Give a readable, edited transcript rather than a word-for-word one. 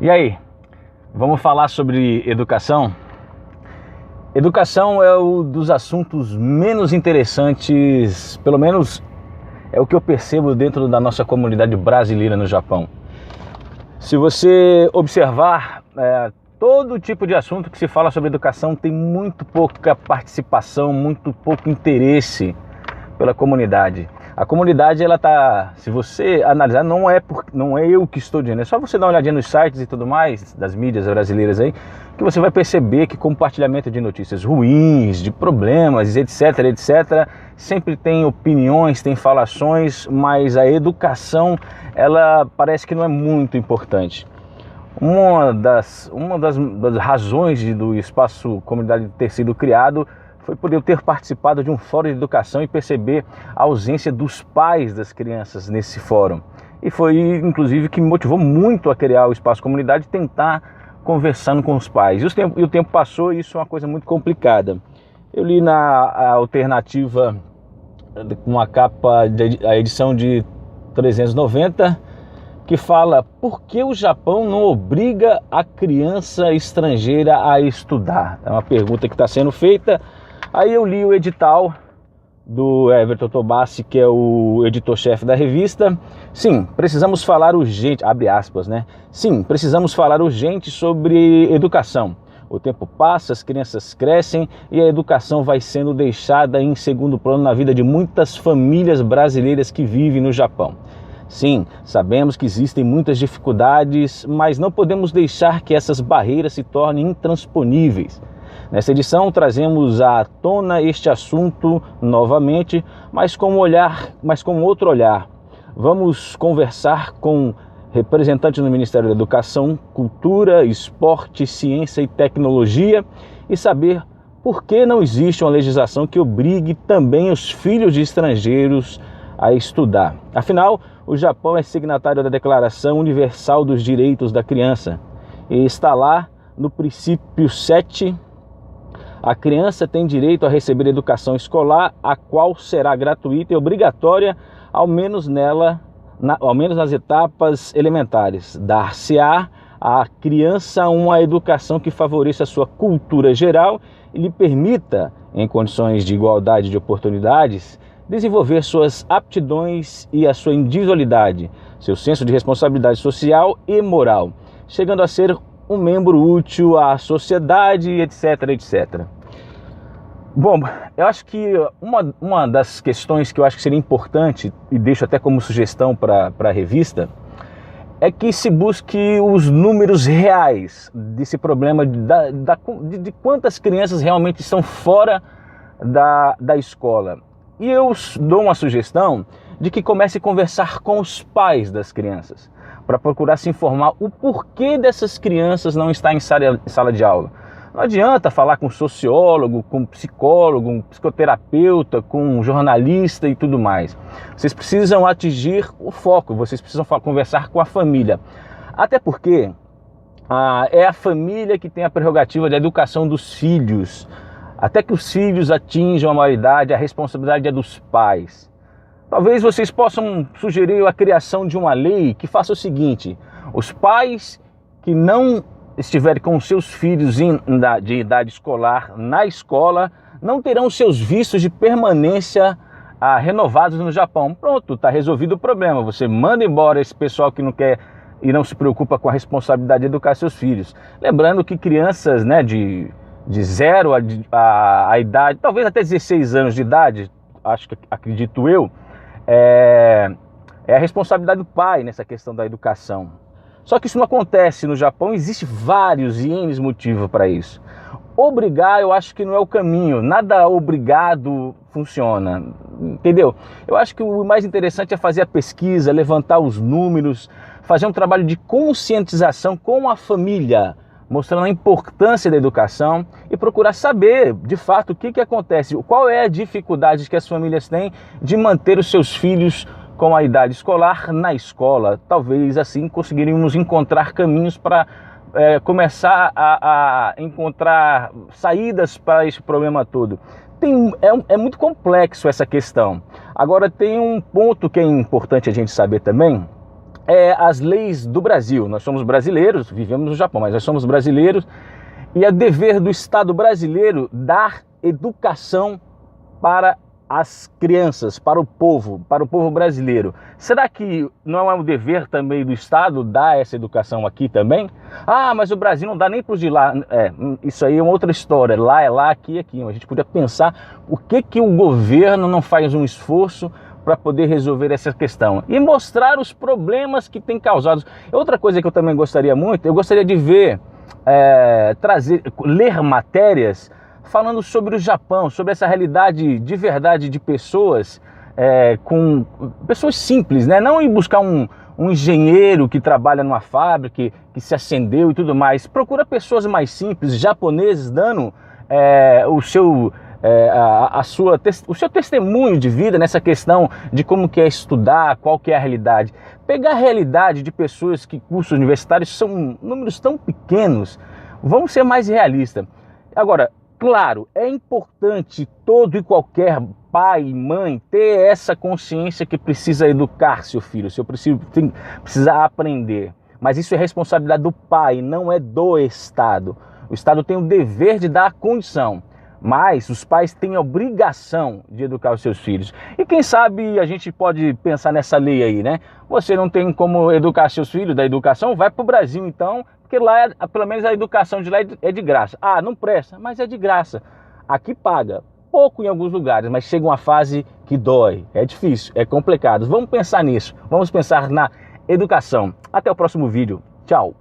E aí, vamos falar sobre educação? Educação é um dos assuntos menos interessantes, pelo menos é o que eu percebo dentro da nossa comunidade brasileira no Japão. Se você observar, todo tipo de assunto que se fala sobre educação tem muito pouca participação, muito pouco interesse pela comunidade. A comunidade, ela tá, se você analisar, não é eu que estou dizendo, é só você dar uma olhadinha nos sites e tudo mais, das mídias brasileiras aí, que você vai perceber que compartilhamento de notícias ruins, de problemas, etc, sempre tem opiniões, tem falações, mas a educação, ela parece que não é muito importante. Uma das razões do Espaço Comunidade ter sido criado foi por eu ter participado de um fórum de educação e perceber a ausência dos pais das crianças nesse fórum. E foi, inclusive, que me motivou muito a criar o Espaço Comunidade e tentar conversando com os pais. E o tempo passou e isso é uma coisa muito complicada. Eu li na alternativa, com a capa, a edição de 390, que fala: por que o Japão não obriga a criança estrangeira a estudar? É uma pergunta que está sendo feita. Aí eu li o edital do Everton Tobassi, que é o editor-chefe da revista. Sim, precisamos falar urgente, abre aspas, né? Sim, precisamos falar urgente sobre educação. O tempo passa, as crianças crescem e a educação vai sendo deixada em segundo plano na vida de muitas famílias brasileiras que vivem no Japão. Sim, sabemos que existem muitas dificuldades, mas não podemos deixar que essas barreiras se tornem intransponíveis. Nessa edição trazemos à tona este assunto novamente, mas com outro olhar. Vamos conversar com representantes do Ministério da Educação, Cultura, Esporte, Ciência e Tecnologia e saber por que não existe uma legislação que obrigue também os filhos de estrangeiros a estudar. Afinal, o Japão é signatário da Declaração Universal dos Direitos da Criança e está lá no princípio 7. A criança tem direito a receber educação escolar, a qual será gratuita e obrigatória, ao menos nas etapas elementares. Dar-se-á à criança uma educação que favoreça a sua cultura geral e lhe permita, em condições de igualdade de oportunidades, desenvolver suas aptidões e a sua individualidade, seu senso de responsabilidade social e moral, chegando a ser um membro útil à sociedade, etc. Bom, eu acho que uma das questões que eu acho que seria importante, e deixo até como sugestão para a revista, é que se busque os números reais desse problema de quantas crianças realmente estão fora da escola. E eu dou uma sugestão de que comece a conversar com os pais das crianças, para procurar se informar o porquê dessas crianças não estar em sala de aula. Não adianta falar com um sociólogo, com um psicólogo, um psicoterapeuta, com um jornalista e tudo mais. Vocês precisam atingir o foco, vocês precisam conversar com a família. Até porque é a família que tem a prerrogativa da educação dos filhos. Até que os filhos atinjam a maioridade, a responsabilidade é dos pais. Talvez vocês possam sugerir a criação de uma lei que faça o seguinte: os pais que não estiverem com seus filhos de idade escolar na escola não terão seus vistos de permanência renovados no Japão. Pronto, está resolvido o problema. Você manda embora esse pessoal que não quer e não se preocupa com a responsabilidade de educar seus filhos. Lembrando que crianças, né, de 0 a idade, talvez até 16 anos de idade, acredito eu, é a responsabilidade do pai nessa questão da educação. Só que isso não acontece no Japão, existem vários e N motivos para isso. Obrigar, eu acho que não é o caminho, nada obrigado funciona, entendeu? Eu acho que o mais interessante é fazer a pesquisa, levantar os números, fazer um trabalho de conscientização com a família, mostrando a importância da educação e procurar saber, de fato, o que acontece, qual é a dificuldade que as famílias têm de manter os seus filhos com a idade escolar na escola. Talvez assim conseguiríamos encontrar caminhos para começar a encontrar saídas para esse problema todo. É muito complexo essa questão. Agora tem um ponto que é importante a gente saber também, as leis do Brasil. Nós somos brasileiros, vivemos no Japão, mas nós somos brasileiros, e é dever do Estado brasileiro dar educação para as crianças, para o povo brasileiro. Será que não é um dever também do Estado dar essa educação aqui também? Ah, mas o Brasil não dá nem para os de lá. Isso aí é uma outra história. Lá é lá, aqui é aqui. A gente podia pensar o que o governo não faz um esforço para poder resolver essa questão e mostrar os problemas que tem causado. Outra coisa que eu também gostaria muito, eu gostaria de ver, ler matérias falando sobre o Japão, sobre essa realidade de verdade de pessoas, com pessoas simples, né? Não ir buscar um engenheiro que trabalha numa fábrica, que se acendeu e tudo mais. Procura pessoas mais simples, japoneses, dando o seu testemunho de vida nessa questão de como que é estudar, qual que é a realidade. Pegar a realidade de pessoas que cursos universitários são números tão pequenos, vamos ser mais realistas. Agora, claro, é importante todo e qualquer pai e mãe ter essa consciência que precisa educar seu filho, precisa aprender. Mas isso é responsabilidade do pai, não é do Estado. O Estado tem o dever de dar a condição, mas os pais têm a obrigação de educar os seus filhos. E quem sabe a gente pode pensar nessa lei aí, né? Você não tem como educar seus filhos da educação, vai para o Brasil então, porque lá, pelo menos a educação de lá é de graça. Ah, não presta, mas é de graça. Aqui paga, pouco em alguns lugares, mas chega uma fase que dói, é difícil, é complicado. Vamos pensar nisso, vamos pensar na educação. Até o próximo vídeo. Tchau.